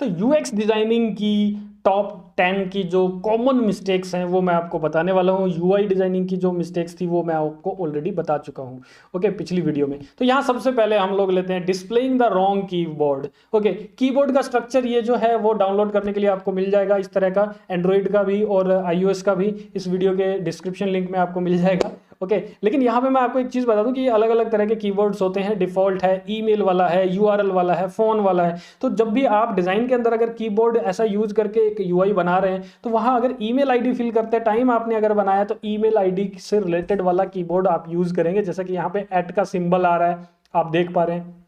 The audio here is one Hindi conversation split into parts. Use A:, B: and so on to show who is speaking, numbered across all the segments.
A: तो यूएक्स डिजाइनिंग की टॉप 10 की जो कॉमन मिस्टेक्स हैं वो मैं आपको बताने वाला हूँ। यूआई डिजाइनिंग की जो मिस्टेक्स थी वो मैं आपको ऑलरेडी बता चुका हूँ ओके पिछली वीडियो में। तो यहाँ सबसे पहले हम लोग लेते हैं displaying the wrong keyboard. Okay, keyboard का स्ट्रक्चर ये जो है वो डाउनलोड करने के लिए आपको मिल जाएगा इस तरह का, एंड्रॉइड का भी और आईओएस का भी इस वीडियो के डिस्क्रिप्शन लिंक में आपको मिल जाएगा। ओके, लेकिन यहाँ पे मैं आपको एक चीज़ बता दूं कि अलग अलग तरह के कीवर्ड्स होते हैं। डिफ़ॉल्ट है, ईमेल वाला है, यूआरएल वाला है, फ़ोन वाला है। तो जब भी आप डिज़ाइन के अंदर अगर कीबोर्ड ऐसा यूज़ करके एक यूआई बना रहे हैं तो वहाँ अगर ईमेल आईडी फिल करते टाइम आपने अगर बनाया तो ईमेल आईडी से रिलेटेड वाला कीबोर्ड आप यूज़ करेंगे। जैसा कि यहाँ पे @ का सिंबल आ रहा है, आप देख पा रहे हैं।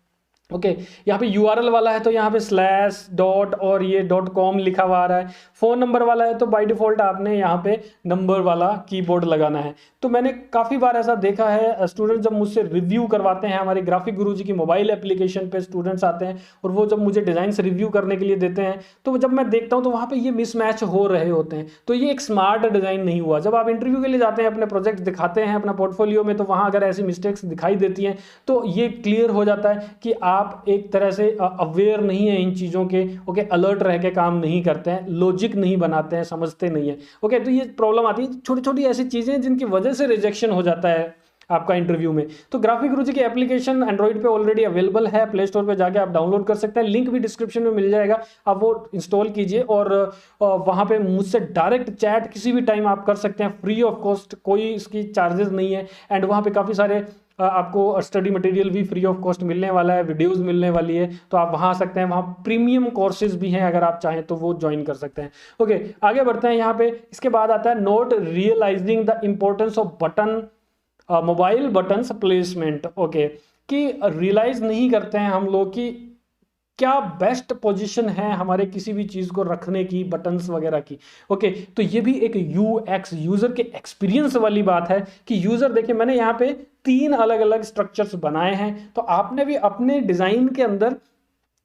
A: ओके, यहाँ पे यूआरएल वाला है तो यहाँ पे स्लैश डॉट और ये .com लिखा हुआ आ रहा है। फ़ोन नंबर वाला है तो बाय डिफ़ॉल्ट आपने यहाँ पे नंबर वाला कीबोर्ड लगाना है। तो मैंने काफ़ी बार ऐसा देखा है, स्टूडेंट जब मुझसे रिव्यू करवाते हैं, हमारे ग्राफिक गुरुजी की मोबाइल एप्लीकेशन पे स्टूडेंट्स आते हैं और वो जब मुझे डिज़ाइन से रिव्यू करने के लिए देते हैं तो जब मैं देखता हूँ तो वहाँ पर ये मिसमैच हो रहे होते हैं। तो ये एक स्मार्ट डिज़ाइन नहीं हुआ। जब आप इंटरव्यू के लिए जाते हैं, अपने प्रोजेक्ट दिखाते हैं अपना पोर्टफोलियो में, तो वहाँ अगर ऐसी मिस्टेक्स दिखाई देती हैं तो ये क्लियर हो जाता है कि आप एक तरह से अवेयर नहीं है इन चीज़ों के। ओके, अलर्ट रह के काम नहीं करते हैं, लॉजिक नहीं बनाते हैं, समझते नहीं है। ओके, तो ये प्रॉब्लम आती है, छोटी छोटी ऐसी चीज़ें जिनकी वजह से रिजेक्शन हो जाता है आपका इंटरव्यू में। तो ग्राफिक गुरुजी की एप्लीकेशन एंड्रॉइड पे ऑलरेडी अवेलेबल है, प्ले स्टोर पे जाके आप डाउनलोड कर सकते हैं, लिंक भी डिस्क्रिप्शन में मिल जाएगा। आप वो इंस्टॉल कीजिए और वहाँ पे मुझसे डायरेक्ट चैट किसी भी टाइम आप कर सकते हैं, फ्री ऑफ कॉस्ट, कोई इसकी चार्जेस नहीं है। एंड वहाँ पे काफ़ी सारे आपको स्टडी मटेरियल भी फ्री ऑफ कॉस्ट मिलने वाला है, वीडियोस मिलने वाली है, तो आप वहाँ आ सकते हैं। वहाँ प्रीमियम कोर्सेज भी हैं, अगर आप चाहें तो वो ज्वाइन कर सकते हैं। ओके, आगे बढ़ते हैं। यहाँ पे इसके बाद आता है not realizing the importance of button mobile buttons placement. Okay, कि रियलाइज नहीं करते हैं हम लोग कि क्या बेस्ट पोजीशन है हमारे किसी भी चीज़ को रखने की, बटन्स वगैरह की। ओके, तो ये भी एक यूएक्स यूज़र के एक्सपीरियंस वाली बात है कि यूज़र, देखिए मैंने यहाँ पे 3 अलग अलग स्ट्रक्चर्स बनाए हैं, तो आपने भी अपने डिज़ाइन के अंदर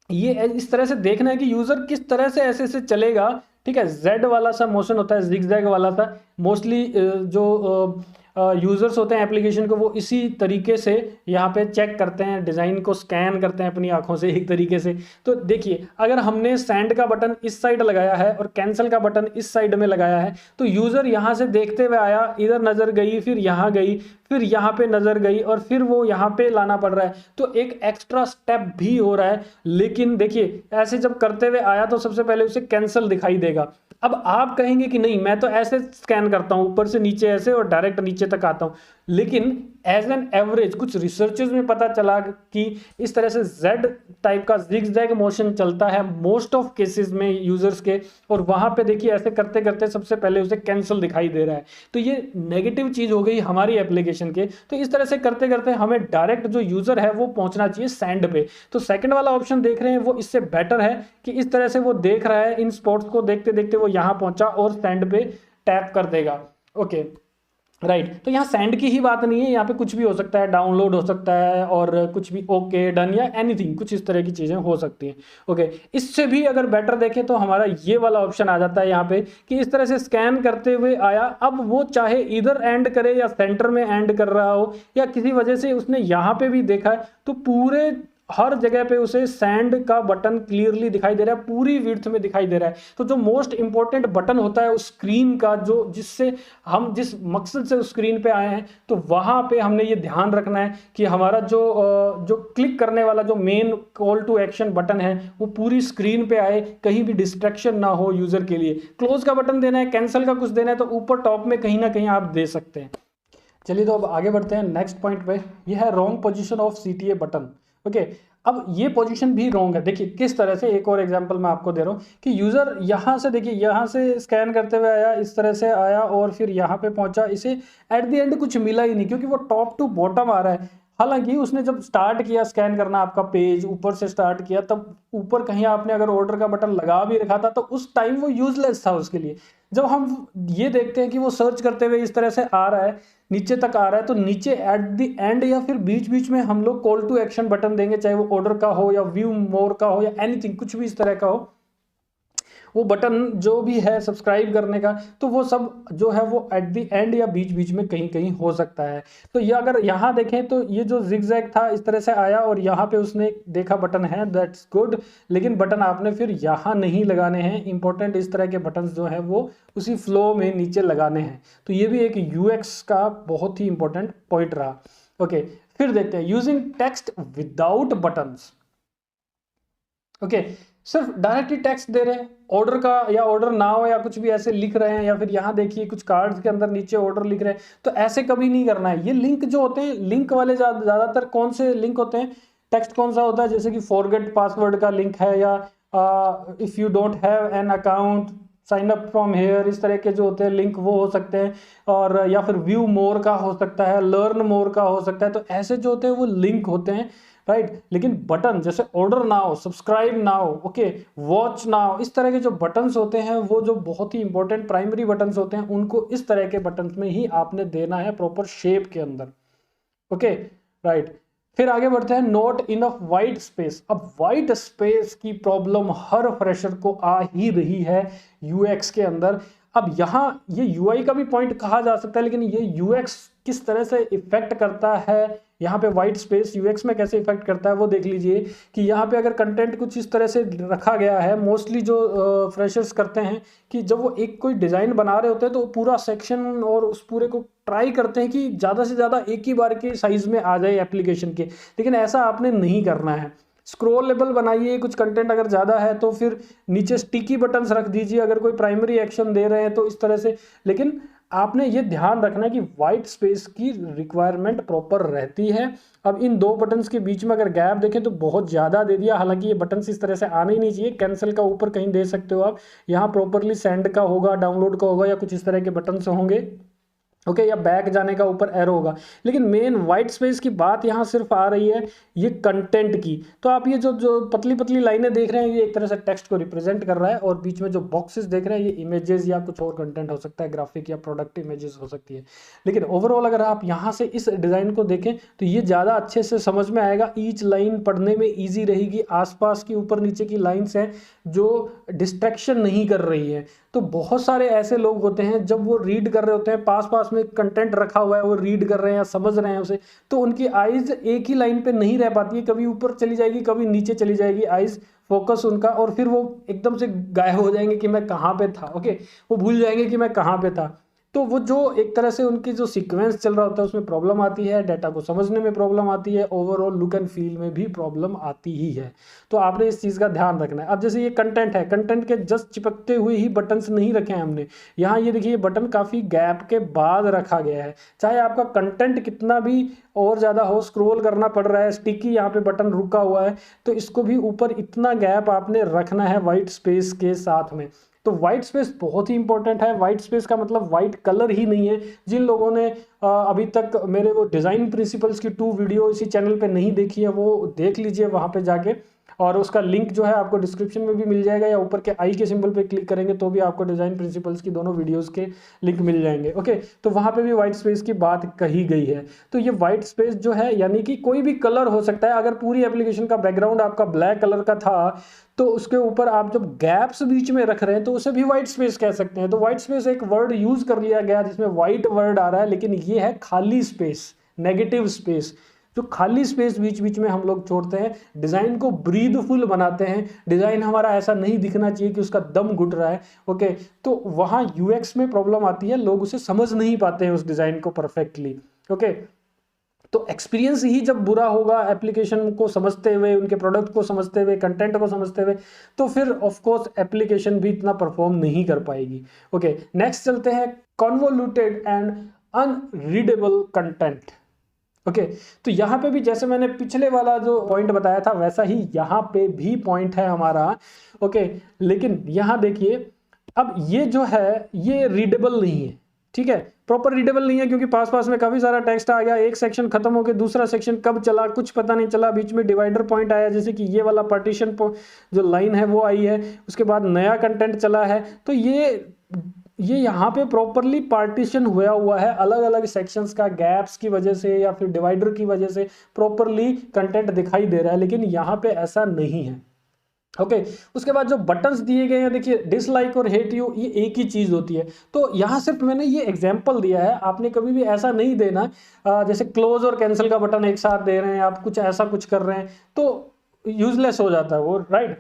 A: ये इस तरह से देखना है कि यूज़र किस तरह से ऐसे से चलेगा। ठीक है, जेड वाला सा मोशन होता है, जिगजैग वाला सा, मोस्टली जो यूज़र्स होते हैं एप्लीकेशन को वो इसी तरीके से यहाँ पे चेक करते हैं, डिज़ाइन को स्कैन करते हैं अपनी आंखों से एक तरीके से। तो देखिए, अगर हमने सेंड का बटन इस साइड लगाया है और कैंसिल का बटन इस साइड में लगाया है तो यूज़र यहाँ से देखते हुए आया, इधर नज़र गई, फिर यहाँ गई, फिर यहाँ पे नज़र गई और फिर वो यहाँ पे लाना पड़ रहा है, तो एक एक्स्ट्रा स्टेप भी हो रहा है। लेकिन देखिए, ऐसे जब करते हुए आया तो सबसे पहले उसे कैंसिल दिखाई देगा। अब आप कहेंगे कि नहीं, मैं तो ऐसे स्कैन करता हूं, ऊपर से नीचे ऐसे और डायरेक्ट नीचे तक आता हूं। लेकिन एज एन एवरेज कुछ रिसर्चेस में पता चला कि इस तरह से जेड टाइप का जिगजैग मोशन चलता है मोस्ट ऑफ केसेस में यूजर्स के, और वहां पे देखिए ऐसे करते करते सबसे पहले उसे कैंसिल दिखाई दे रहा है। तो ये नेगेटिव चीज हो गई हमारी एप्लीकेशन के। तो इस तरह से करते करते हमें डायरेक्ट जो यूजर है वो पहुंचना चाहिए सेंड पे। तो सेकंड वाला ऑप्शन देख रहे हैं वो इससे बेटर है कि इस तरह से वो देख रहा है, इन स्पॉट्स को देखते देखते वो यहाँ पहुंचा और सेंड पे टैप कर देगा। Okay, right. तो यहाँ सेंड की ही बात नहीं है, यहाँ पे कुछ भी हो सकता है, डाउनलोड हो सकता है और कुछ भी ओके डन या एनीथिंग, कुछ इस तरह की चीज़ें हो सकती हैं। ओके, इससे भी अगर बेटर देखें तो हमारा ये वाला ऑप्शन आ जाता है यहाँ पे कि इस तरह से स्कैन करते हुए आया, अब वो चाहे इधर एंड करे या सेंटर में एंड कर रहा हो या किसी वजह से उसने यहाँ पे भी देखा है, तो पूरे हर जगह पे उसे सैंड का बटन क्लियरली दिखाई दे रहा है, पूरी विड्थ में दिखाई दे रहा है। तो जो मोस्ट इंपॉर्टेंट बटन होता है उस स्क्रीन का, जो जिससे हम जिस मकसद से उस स्क्रीन पे आए हैं, तो वहां पे हमने ये ध्यान रखना है कि हमारा जो क्लिक करने वाला जो main call to action button है वो पूरी स्क्रीन पे आए, कहीं भी डिस्ट्रैक्शन ना हो यूजर के लिए। क्लोज का बटन देना है, कैंसिल का कुछ देना है, तो ऊपर टॉप में कहीं ना कहीं आप दे सकते हैं। चलिए, तो अब आगे बढ़ते हैं नेक्स्ट पॉइंट पे। यह है wrong position of CTA button. Okay, अब ये पोजीशन भी रॉन्ग है। देखिए किस तरह से, एक और एग्जांपल मैं आपको दे रहा हूँ कि यूज़र यहाँ से, देखिए यहाँ से स्कैन करते हुए आया, इस तरह से आया और फिर यहाँ पे पहुँचा, इसे एट द एंड कुछ मिला ही नहीं क्योंकि वो टॉप टू बॉटम आ रहा है। हालांकि उसने जब स्टार्ट किया स्कैन करना, आपका पेज ऊपर से स्टार्ट किया, तब ऊपर कहीं आपने अगर ऑर्डर का बटन लगा भी रखा था तो उस टाइम वो यूजलेस था उसके लिए। जब हम ये देखते हैं कि वो सर्च करते हुए इस तरह से आ रहा है, नीचे तक आ रहा है, तो नीचे एट द एंड या फिर बीच बीच में हम लोग कॉल टू एक्शन बटन देंगे, चाहे वो ऑर्डर का हो या व्यू मोर का हो या एनीथिंग, कुछ भी इस तरह का हो। वो बटन जो भी है सब्सक्राइब करने का, तो वो सब जो है वो एट द एंड या बीच बीच में कहीं कहीं हो सकता है। तो ये अगर यहाँ देखें तो ये जो जिगजैग था इस तरह से आया और यहाँ पे उसने देखा बटन है, दैट्स गुड, लेकिन बटन आपने फिर यहाँ नहीं लगाने हैं। इंपॉर्टेंट इस तरह के बटन जो है वो उसी फ्लो में नीचे लगाने हैं। तो ये भी एक यूएक्स का बहुत ही इंपॉर्टेंट पॉइंट रहा। ओके, फिर देखते हैं using text without buttons. Okay, सिर्फ डायरेक्टली टेक्स्ट दे रहे हैं, ऑर्डर का या ऑर्डर नाउ या कुछ भी ऐसे लिख रहे हैं, या फिर यहाँ देखिए कुछ कार्ड्स के अंदर नीचे ऑर्डर लिख रहे हैं, तो ऐसे कभी नहीं करना है। ये लिंक जो होते हैं, लिंक वाले ज़्यादातर कौन से लिंक होते हैं, टेक्स्ट कौन सा होता है, जैसे कि फॉरगेट पासवर्ड का लिंक है, या if you don't have an account sign up from here, इस तरह के जो होते हैं लिंक वो हो सकते हैं, और या फिर व्यू मोर का हो सकता है, लर्न मोर का हो सकता है। तो ऐसे जो होते हैं वो लिंक होते हैं, राइट। लेकिन बटन जैसे order now, subscribe now, okay, watch now, इस तरह के जो बटन्स होते हैं वो जो बहुत ही इंपॉर्टेंट प्राइमरी बटन्स होते हैं, उनको इस तरह के बटन्स में ही आपने देना है, प्रॉपर शेप के अंदर। Okay, right. फिर आगे बढ़ते हैं, नॉट इनफ वाइट स्पेस। अब वाइट स्पेस की प्रॉब्लम हर फ्रेशर को आ ही रही है यूएक्स के अंदर। अब यहाँ ये यूआई का भी पॉइंट कहा जा सकता है, लेकिन ये यूएक्स किस तरह से इफेक्ट करता है, यहाँ पे व्हाइट स्पेस यूएक्स में कैसे इफेक्ट करता है वो देख लीजिए। कि यहाँ पे अगर कंटेंट कुछ इस तरह से रखा गया है, मोस्टली जो फ्रेशर्स करते हैं कि जब वो एक कोई डिज़ाइन बना रहे होते हैं तो पूरा सेक्शन और उस पूरे को ट्राई करते हैं कि ज़्यादा से ज़्यादा एक ही बार के साइज़ में आ जाए एप्लीकेशन के, लेकिन ऐसा आपने नहीं करना है। स्क्रोलेबल बनाइए, कुछ कंटेंट अगर ज़्यादा है तो फिर नीचे स्टिकी बटन्स रख दीजिए, अगर कोई प्राइमरी एक्शन दे रहे हैं तो इस तरह से। लेकिन आपने ये ध्यान रखना है कि वाइट स्पेस की रिक्वायरमेंट प्रॉपर रहती है। अब इन दो बटन्स के बीच में अगर गैप देखें तो बहुत ज़्यादा दे दिया, हालांकि ये बटन्स इस तरह से आने ही नहीं चाहिए। कैंसिल का ऊपर कहीं दे सकते हो आप, यहाँ प्रॉपरली सेंड का होगा, डाउनलोड का होगा, या कुछ इस तरह के बटन्स होंगे, ओके, या बैक जाने का ऊपर एरो होगा। लेकिन मेन वाइट स्पेस की बात यहाँ सिर्फ आ रही है ये कंटेंट की। तो आप ये जो पतली पतली लाइनें देख रहे हैं, ये एक तरह से टेक्स्ट को रिप्रेजेंट कर रहा है, और बीच में जो बॉक्सेस देख रहे हैं ये इमेजेस या कुछ और कंटेंट हो सकता है, ग्राफिक या प्रोडक्ट इमेजेस हो सकती है। लेकिन ओवरऑल अगर आप यहाँ से इस डिज़ाइन को देखें तो ये ज़्यादा अच्छे से समझ में आएगा, ईच लाइन पढ़ने में ईजी रहेगी। आसपास की ऊपर नीचे की लाइन्स हैं जो डिस्ट्रैक्शन नहीं कर रही है। तो बहुत सारे ऐसे लोग होते हैं जब वो रीड कर रहे होते हैं, पास पास में कंटेंट रखा हुआ है, वो रीड कर रहे हैं या समझ रहे हैं उसे, तो उनकी आइज एक ही लाइन पे नहीं रह पाती है, कभी ऊपर चली जाएगी कभी नीचे चली जाएगी आइज फोकस उनका, और फिर वो एकदम से गायब हो जाएंगे कि मैं कहाँ पे था। ओके, वो भूल जाएंगे कि मैं कहाँ पे था। तो वो जो एक तरह से उनकी जो सीक्वेंस चल रहा होता है उसमें प्रॉब्लम आती है, डाटा को समझने में प्रॉब्लम आती है, ओवरऑल लुक एंड फील में भी प्रॉब्लम आती ही है। तो आपने इस चीज़ का ध्यान रखना है। अब जैसे ये कंटेंट है, कंटेंट के जस्ट चिपकते हुए ही बटन्स नहीं रखे हैं हमने, यहाँ ये देखिए बटन काफ़ी गैप के बाद रखा गया है। चाहे आपका कंटेंट कितना भी और ज़्यादा हो, स्क्रॉल करना पड़ रहा है, स्टिकी यहाँ पे बटन रुका हुआ है, तो इसको भी ऊपर इतना गैप आपने रखना है वाइट स्पेस के साथ में। तो वाइट स्पेस बहुत ही इंपॉर्टेंट है। वाइट स्पेस का मतलब वाइट कलर ही नहीं है। जिन लोगों ने अभी तक मेरे वो डिज़ाइन प्रिंसिपल्स की 2 वीडियो इसी चैनल पे नहीं देखी है वो देख लीजिए वहाँ पे जाके, और उसका लिंक जो है आपको डिस्क्रिप्शन में भी मिल जाएगा, या ऊपर के आई के सिंबल पे क्लिक करेंगे तो भी आपको डिज़ाइन प्रिंसिपल्स की दोनों वीडियोस के लिंक मिल जाएंगे। ओके, तो वहाँ पे भी वाइट स्पेस की बात कही गई है। तो ये वाइट स्पेस जो है यानी कि कोई भी कलर हो सकता है। अगर पूरी एप्लीकेशन का बैकग्राउंड आपका ब्लैक कलर का था तो उसके ऊपर आप जब गैप्स बीच में रख रहे हैं तो उसे भी वाइट स्पेस कह सकते हैं। तो वाइट स्पेस एक वर्ड यूज कर लिया गया जिसमें वाइट वर्ड आ रहा है, लेकिन ये है खाली स्पेस, नेगेटिव स्पेस। जो खाली स्पेस बीच बीच में हम लोग छोड़ते हैं, डिज़ाइन को ब्रीदफुल बनाते हैं। डिज़ाइन हमारा ऐसा नहीं दिखना चाहिए कि उसका दम घुट रहा है। ओके, तो वहाँ यूएक्स में प्रॉब्लम आती है, लोग उसे समझ नहीं पाते हैं उस डिज़ाइन को परफेक्टली। ओके, तो एक्सपीरियंस ही जब बुरा होगा एप्लीकेशन को समझते हुए, उनके प्रोडक्ट को समझते हुए, कंटेंट को समझते हुए, तो फिर ऑफ कोर्स एप्लीकेशन भी इतना परफॉर्म नहीं कर पाएगी। ओके, नेक्स्ट चलते हैं, convoluted and unreadable content. Okay, तो यहाँ पे भी जैसे मैंने पिछले वाला जो पॉइंट बताया था वैसा ही यहाँ पे भी पॉइंट है हमारा। ओके, लेकिन यहाँ देखिए, अब ये जो है ये रीडेबल नहीं है, ठीक है, प्रॉपर रीडेबल नहीं है, क्योंकि पास पास में काफी सारा टेक्स्ट आ गया, एक सेक्शन खत्म हो गया, दूसरा सेक्शन कब चला कुछ पता नहीं चला, बीच में डिवाइडर पॉइंट आया, जैसे कि ये वाला पार्टीशन जो लाइन है वो आई है, उसके बाद नया कंटेंट चला है। तो ये यहाँ पे प्रॉपरली पार्टीशन हुआ है, अलग अलग सेक्शंस का गैप्स की वजह से या फिर डिवाइडर की वजह से प्रॉपरली कंटेंट दिखाई दे रहा है, लेकिन यहाँ पे ऐसा नहीं है। ओके उसके बाद जो बटन्स दिए गए हैं, देखिए डिसलाइक और हेट यू ये एक ही चीज़ होती है। तो यहाँ सिर्फ मैंने ये एग्जांपल दिया है, आपने कभी भी ऐसा नहीं देना जैसे क्लोज और कैंसिल का बटन एक साथ दे रहे हैं आप, कुछ ऐसा कुछ कर रहे हैं तो यूजलेस हो जाता है वो, राइट।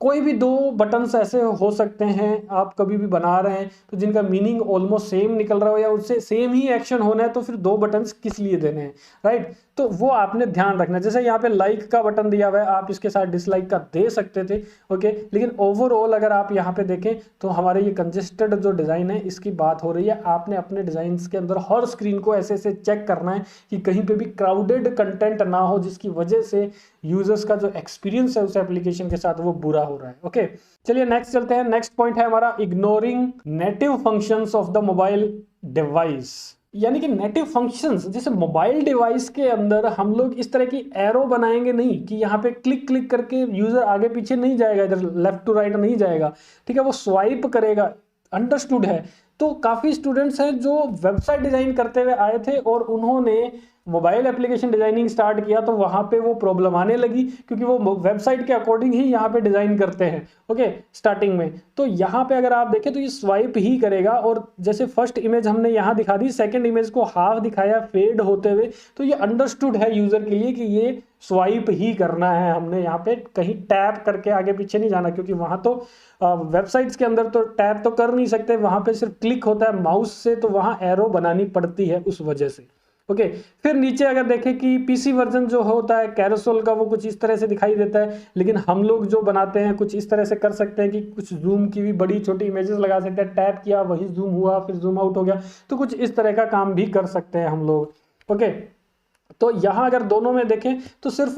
A: कोई भी दो बटन्स ऐसे हो सकते हैं आप कभी भी बना रहे हैं तो जिनका मीनिंग ऑलमोस्ट सेम निकल रहा हो या उससे सेम ही एक्शन होना है, तो फिर दो बटन्स किस लिए देने हैं, राइट। तो वो आपने ध्यान रखना है। जैसे यहाँ पे लाइक का बटन दिया हुआ है, आप इसके साथ डिसलाइक का दे सकते थे, ओके। लेकिन ओवरऑल अगर आप यहाँ पे देखें तो हमारे ये कंजेस्टेड जो डिज़ाइन है इसकी बात हो रही है। आपने अपने डिज़ाइन के अंदर हर स्क्रीन को ऐसे ऐसे चेक करना है कि कहीं पे भी क्राउडेड कंटेंट ना हो जिसकी वजह से यूजर्स का जो एक्सपीरियंस है उस एप्लीकेशन के साथ वो बुरा हो रहा है, ओके। चलिए नेक्स्ट चलते हैं। नेक्स्ट पॉइंट है हमारा ignoring native functions of the mobile device. यानी कि नेटिव फंक्शंस, जैसे मोबाइल डिवाइस के अंदर हम लोग इस तरह की एरो बनाएंगे नहीं कि यहाँ पे क्लिक क्लिक करके यूजर आगे पीछे नहीं जाएगा, इधर लेफ्ट टू राइट नहीं जाएगा, ठीक है, वो स्वाइप करेगा, अंडरस्टूड है। तो काफ़ी स्टूडेंट्स हैं जो वेबसाइट डिज़ाइन करते हुए आए थे और उन्होंने मोबाइल एप्लीकेशन डिज़ाइनिंग स्टार्ट किया तो वहाँ पे वो प्रॉब्लम आने लगी क्योंकि वो वेबसाइट के अकॉर्डिंग ही यहाँ पे डिज़ाइन करते हैं, ओके स्टार्टिंग में। तो यहाँ पे अगर आप देखें तो ये स्वाइप ही करेगा, और जैसे फर्स्ट इमेज हमने यहाँ दिखा दी, सेकंड इमेज को हाफ दिखाया फेड होते हुए, तो ये अंडरस्टूड है यूज़र के लिए कि ये स्वाइप ही करना है हमने, यहाँ पे कहीं टैप करके आगे पीछे नहीं जाना, क्योंकि वहाँ तो वेबसाइट्स के अंदर तो टैप तो कर नहीं सकते, वहाँ पे सिर्फ क्लिक होता है माउस से, तो वहाँ एरो बनानी पड़ती है उस वजह से, ओके। फिर नीचे अगर देखें कि पीसी वर्जन जो होता है कैरोसेल का वो कुछ इस तरह से दिखाई देता है, लेकिन हम लोग जो बनाते हैं कुछ इस तरह से कर सकते हैं कि कुछ जूम की भी बड़ी छोटी इमेजेस लगा सकते हैं, टैप किया वही जूम हुआ फिर जूम आउट हो गया, तो कुछ इस तरह का काम भी कर सकते हैं हम लोग, ओके। तो यहाँ अगर दोनों में देखें तो सिर्फ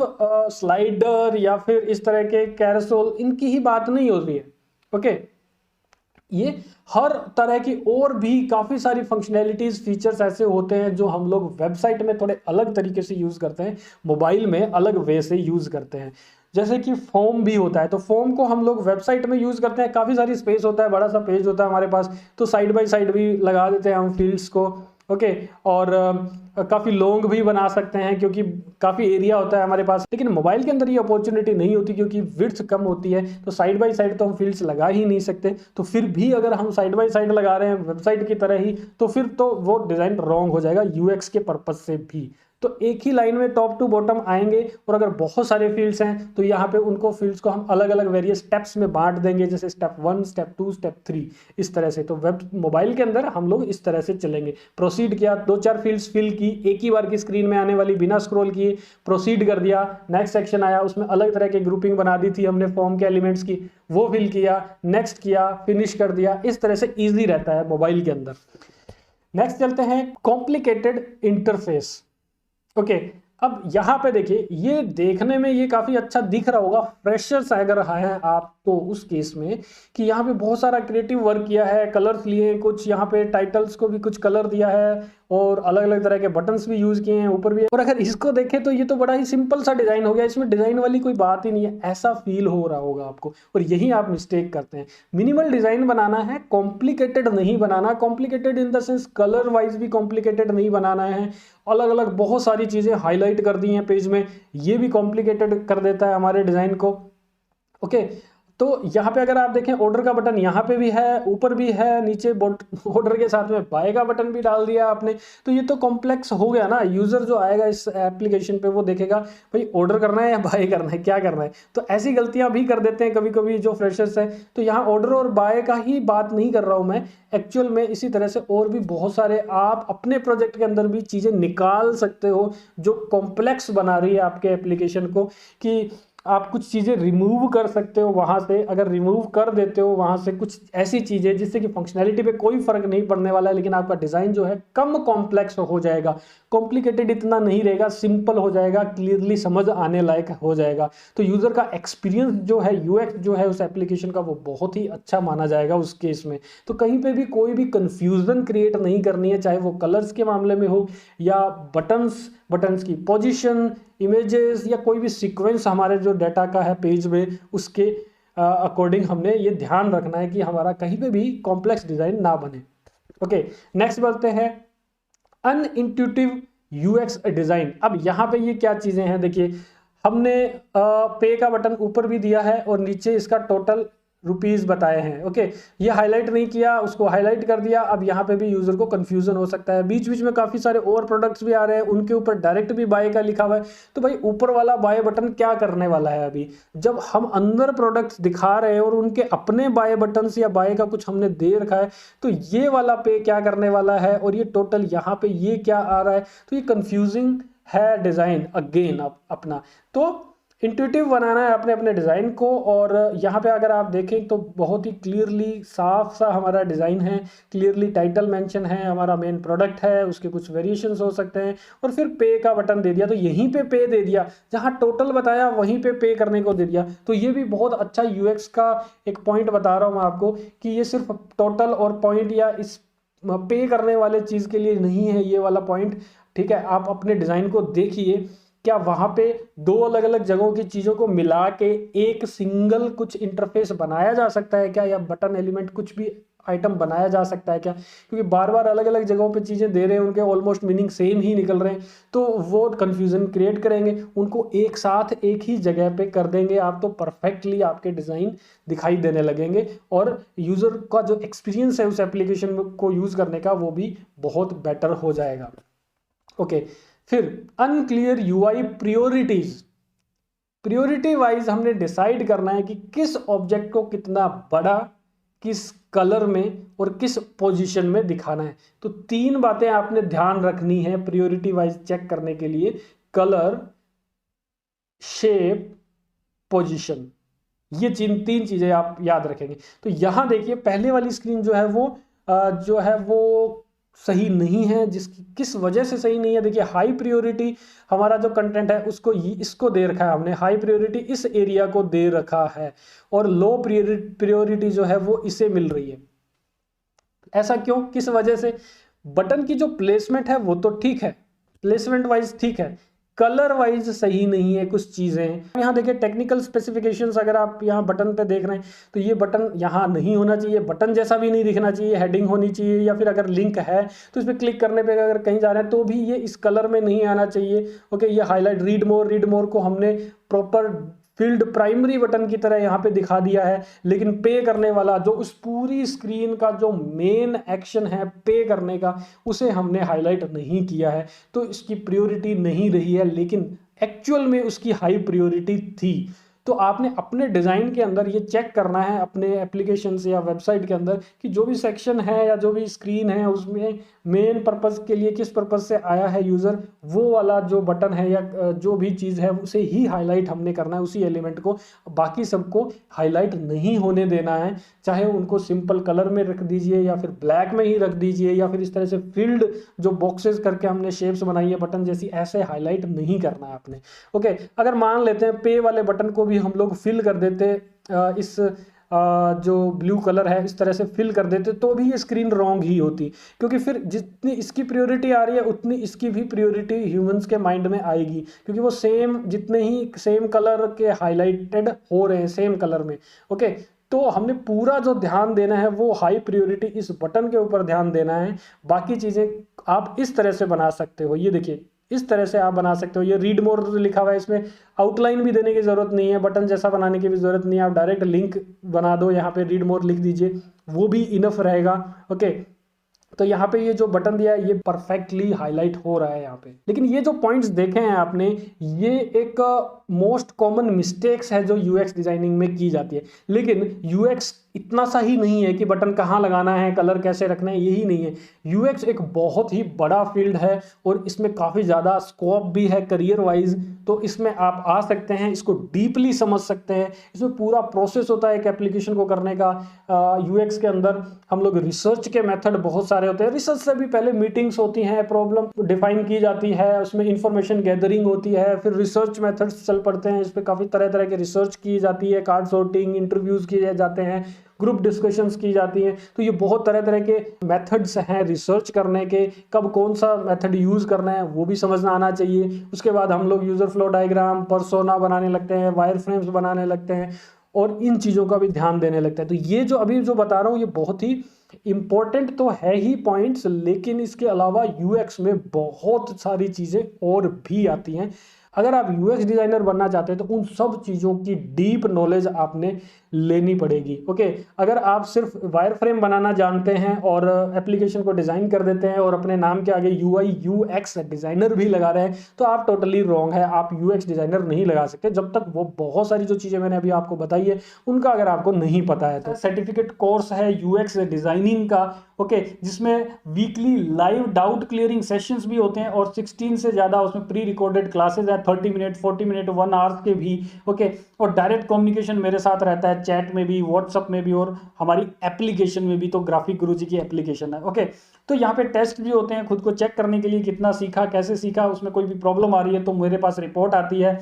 A: स्लाइडर या फिर इस तरह के कैरोसेल इनकी ही बात नहीं हो रही है, ओके। ये हर तरह की और भी काफ़ी सारी फंक्शनैलिटीज़ फीचर्स ऐसे होते हैं जो हम लोग वेबसाइट में थोड़े अलग तरीके से यूज़ करते हैं, मोबाइल में अलग वे से यूज़ करते हैं। जैसे कि फॉर्म भी होता है, तो फॉर्म को हम लोग वेबसाइट में यूज़ करते हैं, काफ़ी सारी स्पेस होता है, बड़ा सा पेज होता है हमारे पास, तो साइड बाय साइड भी लगा देते हैं हम फील्ड्स को, ओके। और काफ़ी लॉन्ग भी बना सकते हैं क्योंकि काफ़ी एरिया होता है हमारे पास, लेकिन मोबाइल के अंदर ये अपॉर्चुनिटी नहीं होती क्योंकि विड्थ कम होती है, तो साइड बाय साइड तो हम फील्ड्स लगा ही नहीं सकते। तो फिर भी अगर हम साइड बाय साइड लगा रहे हैं वेबसाइट की तरह ही, तो फिर तो वो डिज़ाइन रॉन्ग हो जाएगा यूएक्स के पर्पज से भी। तो एक ही लाइन में टॉप टू बॉटम आएंगे, और अगर बहुत सारे फील्ड्स हैं तो यहाँ पे उनको फील्ड्स को हम अलग अलग वेरियस स्टेप्स में बांट देंगे, जैसे स्टेप 1 स्टेप 2 स्टेप 3 इस तरह से। तो वेब मोबाइल के अंदर हम लोग इस तरह से चलेंगे, प्रोसीड किया, 2-4 फील्ड्स फिल की एक ही बार की स्क्रीन में आने वाली, बिना स्क्रॉल किए प्रोसीड कर दिया, नेक्स्ट सेक्शन आया उसमें अलग तरह की ग्रुपिंग बना दी थी हमने फॉर्म के एलिमेंट्स की, वो फिल किया, नेक्स्ट किया, फिनिश कर दिया, इस तरह से ईजी रहता है मोबाइल के अंदर। नेक्स्ट चलते हैं कॉम्प्लिकेटेड इंटरफेस, ओके। अब यहाँ पे देखिए, ये देखने में ये काफ़ी अच्छा दिख रहा होगा फ्रेशर्स अगर हैं आप तो उस केस में, कि यहाँ पे बहुत सारा क्रिएटिव वर्क किया है, कलर्स लिए कुछ, यहाँ पे टाइटल्स को भी कुछ कलर दिया है और अलग अलग तरह के बटन्स भी यूज़ किए हैं ऊपर भी। और अगर इसको देखें तो ये तो बड़ा ही सिंपल सा डिज़ाइन हो गया, इसमें डिज़ाइन वाली कोई बात ही नहीं है, ऐसा फील हो रहा होगा आपको, और यही आप मिस्टेक करते हैं। मिनिमल डिज़ाइन बनाना है, कॉम्प्लिकेटेड नहीं बनाना, complicated in the sense colour wise भी कॉम्प्लिकेटेड नहीं बनाना है, अलग अलग बहुत सारी चीज़ें हाईलाइट कर दी हैं पेज में, ये भी कॉम्प्लिकेटेड कर देता है हमारे डिज़ाइन को, ओके। तो यहाँ पे अगर आप देखें ऑर्डर का बटन यहाँ पे भी है, ऊपर भी है, नीचे ऑर्डर के साथ में बाय का बटन भी डाल दिया आपने, तो ये तो कॉम्प्लेक्स हो गया ना। यूज़र जो आएगा इस एप्लीकेशन पे वो देखेगा भाई ऑर्डर करना है या बाय करना है, क्या करना है। तो ऐसी गलतियाँ भी कर देते हैं कभी कभी जो फ्रेशर्स हैं। तो यहाँ ऑर्डर और बाय का ही बात नहीं कर रहा हूँ मैं एक्चुअल में, इसी तरह से और भी बहुत सारे आप अपने प्रोजेक्ट के अंदर भी चीज़ें निकाल सकते हो जो कॉम्प्लेक्स बना रही है आपके एप्लीकेशन को, कि आप कुछ चीज़ें रिमूव कर सकते हो वहाँ से। अगर रिमूव कर देते हो वहाँ से कुछ ऐसी चीज़ें जिससे कि फंक्शनैलिटी पे कोई फ़र्क नहीं पड़ने वाला है, लेकिन आपका डिज़ाइन जो है कम कॉम्प्लेक्स हो जाएगा, कॉम्प्लिकेटेड इतना नहीं रहेगा, सिंपल हो जाएगा, क्लियरली समझ आने लायक हो जाएगा। तो यूज़र का एक्सपीरियंस जो है, यूएक्स जो है उस एप्लीकेशन का, वो बहुत ही अच्छा माना जाएगा उस केस में। तो कहीं पर भी कोई भी कन्फ्यूज़न क्रिएट नहीं करनी है, चाहे वो कलर्स के मामले में हो या बटन्स की पोजीशन, इमेजेस या कोई भी सीक्वेंस हमारे जो डाटा का है पेज में, उसके अकॉर्डिंग हमने ये ध्यान रखना है कि हमारा कहीं पे भी कॉम्प्लेक्स डिज़ाइन ना बने, ओके। नेक्स्ट बढ़ते हैं अनइंट्यूटिव यूएक्स डिज़ाइन। अब यहाँ पे ये क्या चीज़ें हैं, देखिए हमने पे का बटन ऊपर भी दिया है और नीचे इसका टोटल रुपीस बताए हैं। ओके, ये हाईलाइट नहीं किया, उसको हाईलाइट कर दिया। अब यहाँ पे भी यूजर को कंफ्यूजन हो सकता है। बीच बीच में काफी सारे और प्रोडक्ट्स भी आ रहे हैं, उनके ऊपर डायरेक्ट भी बाय का लिखा हुआ है। तो भाई ऊपर वाला बाय बटन क्या करने वाला है? अभी जब हम अंदर प्रोडक्ट्स दिखा रहे हैं और उनके अपने बाय बटन या बाय का कुछ हमने दे रखा है, तो ये वाला पे क्या करने वाला है और ये टोटल यहाँ पे ये क्या आ रहा है? तो ये कंफ्यूजिंग है डिजाइन अगेन अपना। तो इंट्यूटिव बनाना है अपने अपने डिज़ाइन को। और यहाँ पे अगर आप देखें तो बहुत ही क्लियरली साफ सा हमारा डिज़ाइन है, क्लियरली टाइटल मेंशन है, हमारा मेन प्रोडक्ट है, उसके कुछ वेरिएशंस हो सकते हैं, और फिर पे का बटन दे दिया। तो यहीं पे दे दिया, जहाँ टोटल बताया वहीं पे करने को दे दिया। तो ये भी बहुत अच्छा यूएक्स का एक पॉइंट बता रहा हूँ मैं आपको कि ये सिर्फ टोटल और पॉइंट या इस पे करने वाले चीज़ के लिए नहीं है ये वाला पॉइंट। ठीक है, आप अपने डिज़ाइन को देखिए, क्या वहां पे दो अलग अलग जगहों की चीजों को मिला के एक सिंगल कुछ इंटरफेस बनाया जा सकता है क्या? या बटन एलिमेंट कुछ भी आइटम बनाया जा सकता है क्या? क्योंकि बार बार अलग अलग जगहों पे चीजें दे रहे हैं, उनके ऑलमोस्ट मीनिंग सेम ही निकल रहे हैं, तो वो कंफ्यूजन क्रिएट करेंगे। उनको एक साथ एक ही जगह पे कर देंगे आप, तो परफेक्टली आपके डिजाइन दिखाई देने लगेंगे और यूजर का जो एक्सपीरियंस है उस एप्लीकेशन को यूज करने का वो भी बहुत बेटर हो जाएगा। ओके, फिर unclear UI priorities. Priority wise हमने डिसाइड करना है कि किस ऑब्जेक्ट को कितना बड़ा, किस कलर में और किस पोजीशन में दिखाना है। तो तीन बातें आपने ध्यान रखनी है प्रायोरिटी वाइज चेक करने के लिए: कलर, शेप, पोजीशन। ये तीन चीजें आप याद रखेंगे। तो यहां देखिए पहले वाली स्क्रीन जो है वो सही नहीं है। जिसकी किस वजह से सही नहीं है? देखिए हाई प्रायोरिटी हमारा जो कंटेंट है उसको इसको दे रखा है हमने, हाई प्रायोरिटी इस एरिया को दे रखा है, और लो प्रायोरिटी जो है वो इसे मिल रही है। ऐसा क्यों, किस वजह से? बटन की जो प्लेसमेंट है वो तो ठीक है, प्लेसमेंट वाइज ठीक है, कलर वाइज सही नहीं है कुछ चीजें। यहाँ देखिए टेक्निकल स्पेसिफिकेशंस, अगर आप यहाँ बटन पे देख रहे हैं तो ये बटन यहाँ नहीं होना चाहिए, बटन जैसा भी नहीं दिखना चाहिए, हेडिंग होनी चाहिए, या फिर अगर लिंक है तो इस पर क्लिक करने पे अगर कहीं जा रहे हैं तो भी ये इस कलर में नहीं आना चाहिए। ओके, ये हाईलाइट रीड मोर को हमने प्रॉपर फील्ड प्राइमरी बटन की तरह यहाँ पे दिखा दिया है, लेकिन पे करने वाला जो उस पूरी स्क्रीन का जो मेन एक्शन है पे करने का, उसे हमने हाईलाइट नहीं किया है। तो इसकी प्रायोरिटी नहीं रही है, लेकिन एक्चुअल में उसकी हाई प्रायोरिटी थी। तो आपने अपने डिज़ाइन के अंदर ये चेक करना है अपने एप्लीकेशन से या वेबसाइट के अंदर कि जो भी सेक्शन है या जो भी स्क्रीन है उसमें मेन पर्पस के लिए किस पर्पस से आया है यूज़र, वो वाला जो बटन है या जो भी चीज़ है उसे ही हाईलाइट हमने करना है, उसी एलिमेंट को। बाकी सबको हाईलाइट नहीं होने देना है, चाहे उनको सिंपल कलर में रख दीजिए या फिर ब्लैक में ही रख दीजिए, या फिर इस तरह से फील्ड जो बॉक्सेस करके हमने शेप्स बनाई है बटन जैसी, ऐसे हाईलाइट नहीं करना है आपने। ओके, अगर मान लेते हैं पे वाले बटन को भी हम लोग फिल कर देते, इस जो ब्लू कलर है इस तरह से फिल कर देते, तो भी ये स्क्रीन रॉन्ग ही होती, क्योंकि फिर जितनी इसकी प्रायोरिटी आ रही है उतनी इसकी भी प्रायोरिटी ह्यूमंस के माइंड में आएगी, क्योंकि वो सेम जितने ही सेम कलर के हाईलाइटेड हो रहे हैं सेम कलर में। ओके, तो हमने पूरा जो ध्यान देना है वो हाई प्रायोरिटी इस बटन के ऊपर ध्यान देना है। बाकी चीज़ें आप इस तरह से बना सकते हो, ये देखिए इस तरह से आप बना सकते हो। ये रीड मोर लिखा हुआ है, इसमें आउटलाइन भी देने की जरूरत नहीं है, बटन जैसा बनाने की भी जरूरत नहीं है, आप डायरेक्ट लिंक बना दो, यहाँ पे रीड मोर लिख दीजिए, वो भी इनफ रहेगा। ओके, तो यहाँ पे ये जो बटन दिया है ये परफेक्टली हाईलाइट हो रहा है यहाँ पे। लेकिन ये जो पॉइंट्स देखे हैं आपने, ये एक मोस्ट कॉमन मिस्टेक्स है जो यूएक्स डिजाइनिंग में की जाती है। लेकिन यूएक्स इतना सा ही नहीं है कि बटन कहाँ लगाना है, कलर कैसे रखना है, यही नहीं है। यूएक्स एक बहुत ही बड़ा फील्ड है और इसमें काफ़ी ज़्यादा स्कोप भी है करियर वाइज। तो इसमें आप आ सकते हैं, इसको डीपली समझ सकते हैं। इसमें पूरा प्रोसेस होता है एक एप्लीकेशन को करने का। यूएक्स के अंदर हम लोग रिसर्च के मेथड बहुत सारे होते हैं। रिसर्च से भी पहले मीटिंग्स होती हैं, प्रॉब्लम डिफाइन की जाती है, उसमें इंफॉर्मेशन गैदरिंग होती है, फिर रिसर्च मेथड्स चल पड़ते हैं। इस पर काफ़ी तरह तरह की रिसर्च की जाती है, कार्ड सॉर्टिंग, इंटरव्यूज़ किए जाते हैं, ग्रुप डिस्कशंस की जाती हैं। तो ये बहुत तरह तरह के मेथड्स हैं रिसर्च करने के। कब कौन सा मेथड यूज़ करना है वो भी समझना आना चाहिए। उसके बाद हम लोग यूज़र फ्लो डायग्राम, पर्सोना बनाने लगते हैं, वायर फ्रेम्स बनाने लगते हैं और इन चीज़ों का भी ध्यान देने लगता है। तो ये जो अभी जो बता रहा हूँ ये बहुत ही इम्पोर्टेंट तो है ही पॉइंट्स, लेकिन इसके अलावा यूएक्स में बहुत सारी चीज़ें और भी आती हैं। अगर आप यूएक्स डिजाइनर बनना चाहते हैं तो उन सब चीज़ों की डीप नॉलेज आपने लेनी पड़ेगी। ओके, अगर आप सिर्फ वायर फ्रेम बनाना जानते हैं और एप्लीकेशन को डिज़ाइन कर देते हैं और अपने नाम के आगे यूआई यूएक्स डिज़ाइनर भी लगा रहे हैं तो आप टोटली रॉन्ग है। आप यूएक्स डिज़ाइनर नहीं लगा सकते जब तक वो बहुत सारी जो चीज़ें मैंने अभी आपको बताई है उनका अगर आपको नहीं पता है। तो सर्टिफिकेट कोर्स है यूएक्स डिज़ाइनिंग का, ओके, जिसमें weekly live doubt clearing sessions भी होते हैं और 16 से ज़्यादा उसमें प्री रिकॉर्डेड क्लासेज है, 30 मिनट 40 मिनट 1 आवर्स के भी, ओके, और डायरेक्ट कम्युनिकेशन मेरे साथ रहता है, चैट में भी, व्हाट्सअप में भी और हमारी एप्लीकेशन में भी। तो ग्राफिक गुरुजी की एप्लीकेशन है, ओके। तो यहाँ पे टेस्ट भी होते हैं खुद को चेक करने के लिए कितना सीखा, कैसे सीखा, उसमें कोई भी प्रॉब्लम आ रही है तो मेरे पास रिपोर्ट आती है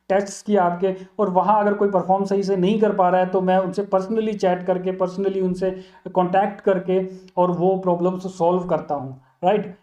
A: टेस्ट्स की आपके, और वहाँ अगर कोई परफॉर्म सही से नहीं कर पा रहा है तो मैं उनसे पर्सनली चैट करके, पर्सनली उनसे कांटेक्ट करके और वो प्रॉब्लम्स सॉल्व करता हूँ। Right,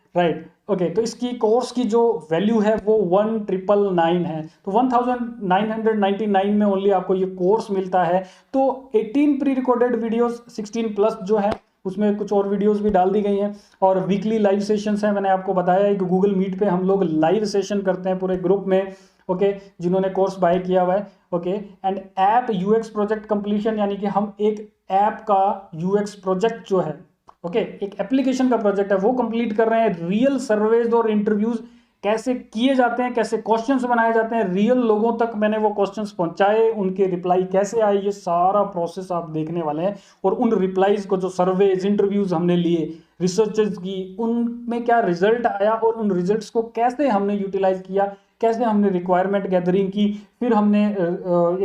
A: okay. तो इसकी कोर्स की जो वैल्यू है वो 1999 है, तो 1999 में ओनली आपको ये कोर्स मिलता है। तो 18 प्री रिकॉर्डेड वीडियोस, 16 प्लस जो है उसमें कुछ और वीडियोस भी डाल दी गई हैं, और वीकली लाइव सेशंस हैं। मैंने आपको बताया कि गूगल मीट पे हम लोग लाइव सेशन करते हैं पूरे ग्रुप में, ओके, जिन्होंने कोर्स बाय किया हुआ है, okay. And app UX project completion, यानी कि हम एक ऐप का यूएक्स प्रोजेक्ट जो है, ओके, एक एप्लीकेशन का प्रोजेक्ट है वो कंप्लीट कर रहे हैं। रियल सर्वेज और इंटरव्यूज कैसे किए जाते हैं, कैसे क्वेश्चंस बनाए जाते हैं, रियल लोगों तक मैंने वो क्वेश्चंस पहुंचाए, उनके रिप्लाई कैसे आए, ये सारा प्रोसेस आप देखने वाले हैं। और उन रिप्लाईज को, जो सर्वेज इंटरव्यूज हमने लिए, रिसर्चेस की, उनमें क्या रिजल्ट आया और उन रिजल्ट्स को कैसे हमने यूटिलाइज किया, कैसे हमने रिक्वायरमेंट गैदरिंग की, फिर हमने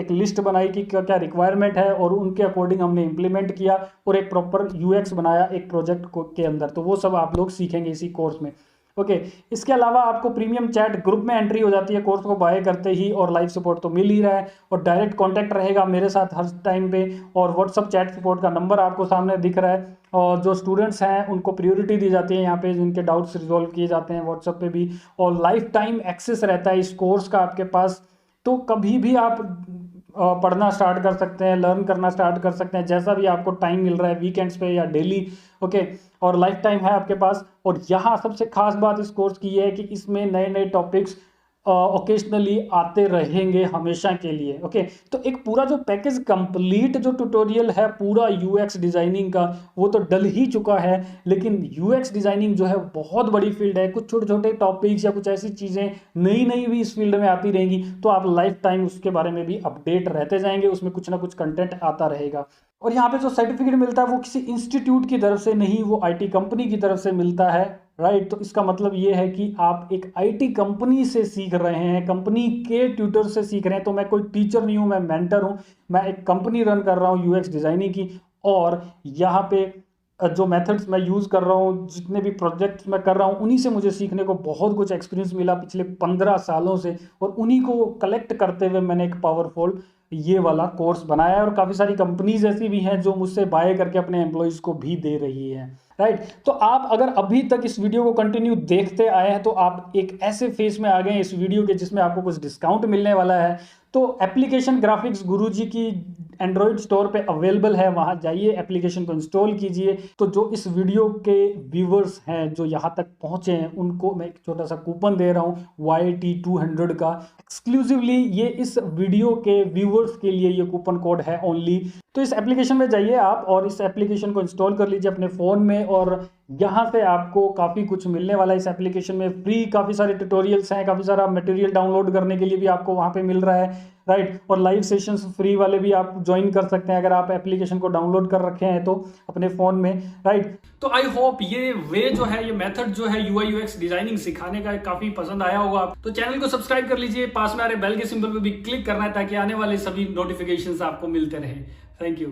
A: एक लिस्ट बनाई कि क्या क्या रिक्वायरमेंट है और उनके अकॉर्डिंग हमने इंप्लीमेंट किया और एक प्रॉपर यूएक्स बनाया एक प्रोजेक्ट के अंदर। तो वो सब आप लोग सीखेंगे इसी कोर्स में, ओके। इसके अलावा आपको प्रीमियम चैट ग्रुप में एंट्री हो जाती है कोर्स को बाय करते ही, और लाइव सपोर्ट तो मिल ही रहा है, और डायरेक्ट कांटेक्ट रहेगा मेरे साथ हर टाइम पे, और व्हाट्सअप चैट सपोर्ट का नंबर आपको सामने दिख रहा है। और जो स्टूडेंट्स हैं उनको प्रायोरिटी दी जाती है यहाँ पे, जिनके डाउट्स रिजॉल्व किए जाते हैं व्हाट्सअप पे भी, और लाइफ टाइम एक्सेस रहता है इस कोर्स का आपके पास। तो कभी भी आप पढ़ना स्टार्ट कर सकते हैं, लर्न करना स्टार्ट कर सकते हैं, जैसा भी आपको टाइम मिल रहा है, वीकेंड्स पे या डेली, ओके। और लाइफ टाइम है आपके पास। और यहाँ सबसे खास बात इस कोर्स की ये है कि इसमें नए नए टॉपिक्स ओकेजनली आते रहेंगे हमेशा के लिए, ओके। तो एक पूरा जो पैकेज कंप्लीट जो ट्यूटोरियल है पूरा यूएक्स डिजाइनिंग का, वो तो डल ही चुका है, लेकिन यूएक्स डिजाइनिंग जो है बहुत बड़ी फील्ड है। कुछ छोटे छोटे टॉपिक्स या कुछ ऐसी चीज़ें नई नई भी इस फील्ड में आती रहेंगी, तो आप लाइफ टाइम उसके बारे में भी अपडेट रहते जाएंगे, उसमें कुछ ना कुछ कंटेंट आता रहेगा। और यहाँ पे जो सर्टिफिकेट मिलता है वो किसी इंस्टीट्यूट की तरफ से नहीं, वो आईटी कंपनी की तरफ से मिलता है, राइट। तो इसका मतलब ये है कि आप एक आईटी कंपनी से सीख रहे हैं, कंपनी के ट्यूटर से सीख रहे हैं। तो मैं कोई टीचर नहीं हूँ, मैं मेंटर हूँ, मैं एक कंपनी रन कर रहा हूँ यूएक्स डिजाइनिंग की, और यहाँ पे जो मेथड्स मैं यूज़ कर रहा हूँ, जितने भी प्रोजेक्ट्स मैं कर रहा हूँ, उन्हीं से मुझे सीखने को बहुत कुछ एक्सपीरियंस मिला पिछले 15 सालों से, और उन्हीं को कलेक्ट करते हुए मैंने एक पावरफुल ये वाला कोर्स बनाया है। और काफ़ी सारी कंपनीज ऐसी भी हैं जो मुझसे बाय करके अपने एम्प्लॉयज़ को भी दे रही है, राइट। तो आप अगर अभी तक इस वीडियो को कंटिन्यू देखते आए हैं तो आप एक ऐसे फेज में आ गए इस वीडियो के जिसमें आपको कुछ डिस्काउंट मिलने वाला है। तो एप्लीकेशन ग्राफिक्स गुरुजी की एंड्रॉइड स्टोर पे अवेलेबल है, वहां जाइए, एप्लीकेशन को इंस्टॉल कीजिए। तो जो इस वीडियो के व्यूवर्स हैं जो यहाँ तक पहुंचे हैं, उनको मैं एक छोटा सा कूपन दे रहा हूँ YT200 का, एक्सक्लूसिवली ये इस वीडियो के व्यूवर्स के लिए ये कूपन कोड है ओनली। तो इस एप्लीकेशन में जाइए आप और इस एप्लीकेशन को इंस्टॉल कर लीजिए अपने फ़ोन में, और यहाँ से आपको काफ़ी कुछ मिलने वाला है। इस एप्लीकेशन में फ्री काफ़ी सारे ट्यूटोरियल्स हैं, काफ़ी सारा मटेरियल डाउनलोड करने के लिए भी आपको वहाँ पे मिल रहा है, राइट। और लाइव सेशंस फ्री वाले भी आप ज्वाइन कर सकते हैं अगर आप एप्लीकेशन को डाउनलोड कर रखे हैं तो अपने फ़ोन में, राइट। तो आई होप ये वे जो है, ये मेथड जो है UI UX डिजाइनिंग सिखाने का काफ़ी पसंद आया होगा। तो चैनल को सब्सक्राइब कर लीजिए, पास में आ रहे बेल के सिंबल पर भी क्लिक करना है ताकि आने वाले सभी नोटिफिकेशन आपको मिलते रहे। Thank you.